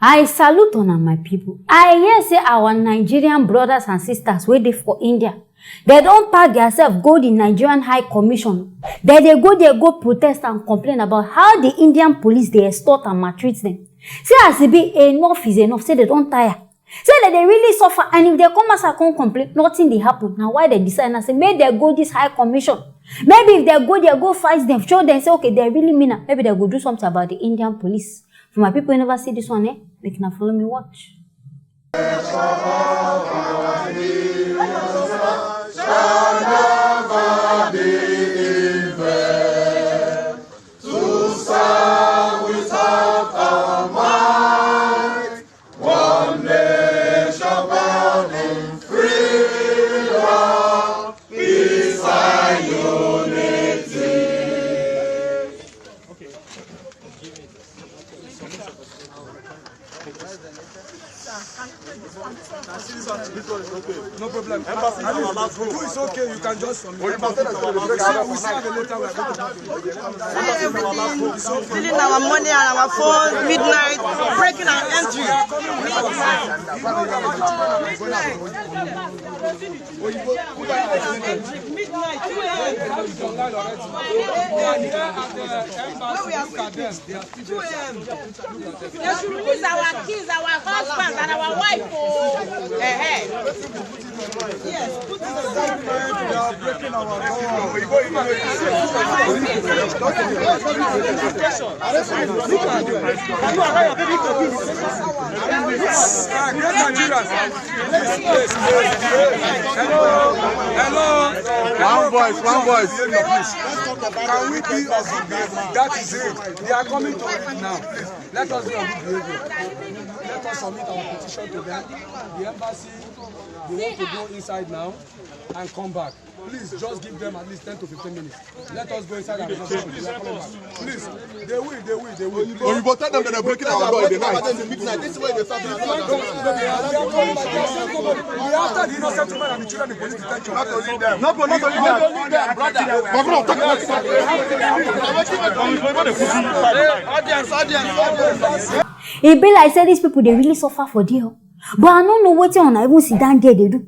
I salute on my people. I hear say our Nigerian brothers and sisters waiting for India. They don't pack themselves go the Nigerian High Commission. Then they go there, go protest and complain about how the Indian police they extort and maltreat them. Say as it be enough is enough. Say they don't tire. Say that they really suffer, and if they come as a complain, nothing they happen. Now why they decide and say maybe they go this High Commission. Maybe if they go fight them, show them say okay they really mean it. Maybe they go do something about the Indian police. For my people who never see this one, they can follow me watch. No problem. Who is okay? You can just. We see have a letter. Everything, stealing our money and our phone, midnight, breaking our entry. They should release our kids, our husbands, and our wife. Yes, put They are breaking our Hello. One voice. Can we be of good behavior? That is it. They are coming to it now. Let us be of good behavior. Let us submit our petition to them. The embassy, they want to go inside now and come back. Please just give them at least 10 to 15 minutes. Let us go inside and please, they will. Or you tell them that they're breaking our law in the night. This is where they start. After the innocent woman and the children in police detention. Not only them, brother. It be like say these people they really suffer for deal. But I don't know what on I even sit down there they do.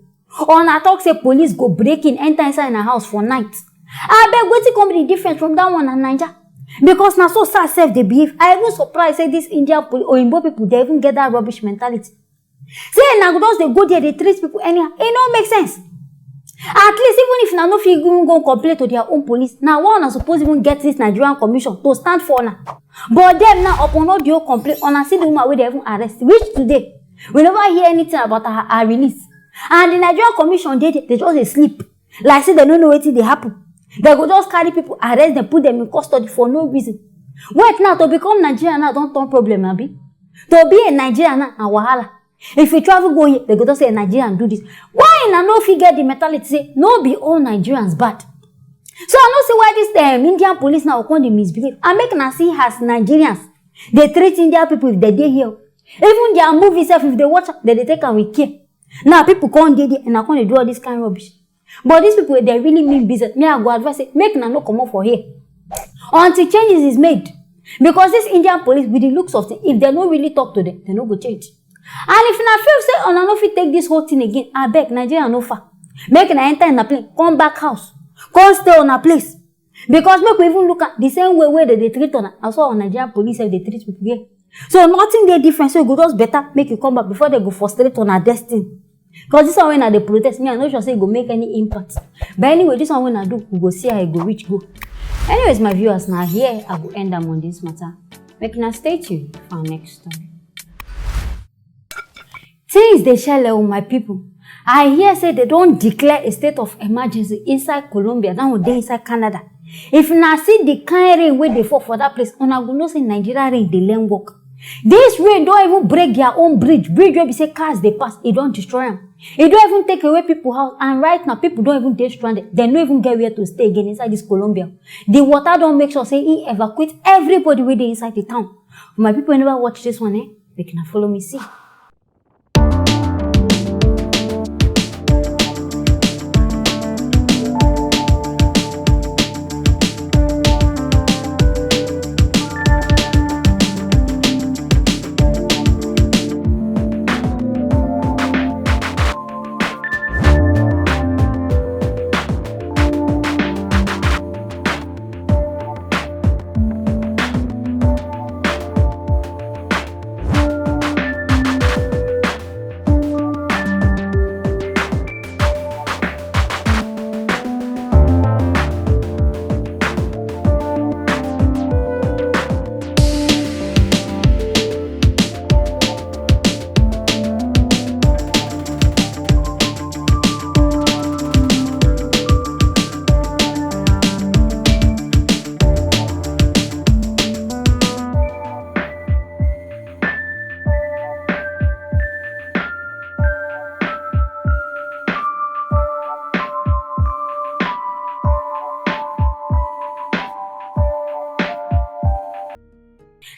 On I talk say police go break in, enter inside a house for night. I beg what come the difference from that one and Niger. Because now so sad self they behave. I even surprised say this Indian or Imbo people they even get that rubbish mentality. Say now those they go there they treat people anyhow. It don't make sense. At least even if now no fit go complain to their own police, now one are supposed even get this Nigerian commission to stand for now. But them now upon all the complaint on a see the woman where they even arrest. Which today we never hear anything about her release. And the Nigerian commission they just sleep. Like say they don't know what they happen. They go just carry people, arrest them, put them in custody for no reason. Wait now to become Nigerian now don't turn problem abi. To be a Nigerian now and wahala. If you travel go here, they go to say Nigerian do this. Why na no fit get the mentality say no be all Nigerians bad. So I don't see why this Indian police now come dey misbehave. I make na see as Nigerians they treat Indian people if they dey here. Even their movies if they watch they take am with care. Now people come dey there and now come dey do all this kind of rubbish. But these people they really mean business. Me I go advise say make na no come up for here until changes is made. Because this Indian police with the looks of things, if they no really talk to them, they no go change. And if na feel say on no fit take this whole thing again, I beg Nigeria no far. Make na enter in a plane, come back house, come stay on a place. Because make we even look at the same way they treat on as well on Nigerian police they treat people here. So nothing they different. So it go just better make you come back before they go frustrate on our destiny. Because this one when they protest me, I'm not sure say it go make any impact. But anyway, this one when I do, we go see how it go reach go. Anyways, my viewers, now here I will end them on this matter. Make now stay tuned for our next story. Things they share with my people. I hear say they don't declare a state of emergency inside Colombia, now they inside Canada. If na see the kind rain where they fall for that place, on go know say Nigeria rain they learn work. This rain don't even break their own bridge where we say cars they pass, it don't destroy them. It don't even take away people's house, and right now people don't even get stranded. They don't even get where to stay again inside this Colombia. The water don't make sure say it evacuate everybody where they inside the town. My people never watch this one, they can follow me see.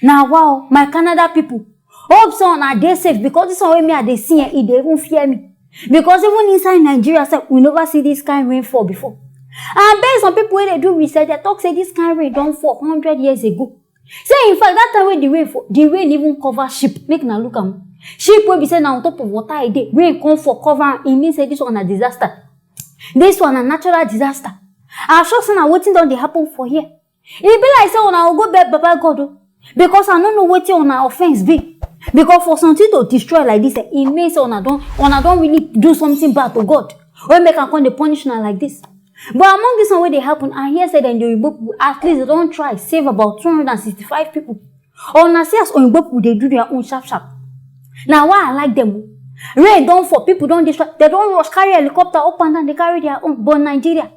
Now wow, my Canada people. Hope so na dey safe because this one wey me I dey see e dey even fear me. Because even inside Nigeria, we never see this kind of rainfall before. And based on people wey dey do research, they talk say this kind of rain don fall 100 years ago. Say in fact that time when the rain even cover sheep. Make na look am. Sheep wey be say na on top of water e dey. Rain come for cover am. E mean say this one na disaster. This one na natural disaster. I sure say na wetin don dey happen for here. E be like say una go beg Baba God o. Because I don't know wetin una offense be. Because for something to destroy like this, it means say una don't really do something bad to God. Or make am come dey punish una like this. But among this one wey dey happen, I hear say dem the Oyinbo people at least they don try save about 265 people. Or na see as Oyinbo people dey do their own sharp. Now why I like them? Rain don fall, people don destroy. They don rush carry helicopter up and down. They carry their own. But Nigeria,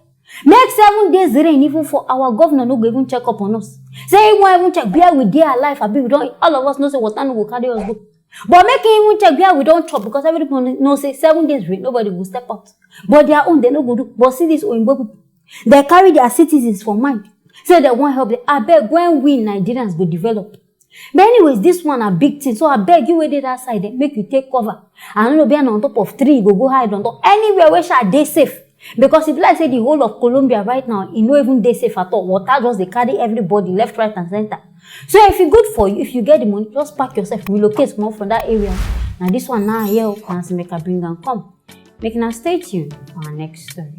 make 7 days rain even for our governor no go even check up on us. Say he won't even check where we dey alive. Abi we don't. All of us know say water no go carry us go. But make him even check where we don't chop because everybody knows say 7 days rain nobody will step out. But their own they no go do. But see this Oyinbo people, they carry their citizens for mind. Say they won't help them. I beg when we Nigerians go develop. But anyways, this one a big thing. So I beg you wait that side then make you take cover. I don't know be on top of tree, go hide on top. Anywhere where shall they safe. Because if like say the whole of Colombia right now, it no even they safe at all. Water just they carry everybody left, right, and center. So if it's good for you, if you get the money, just pack yourself, relocate more from that area. Now this one now here, Nancy make a bring and come. Make now stay tuned for our next story.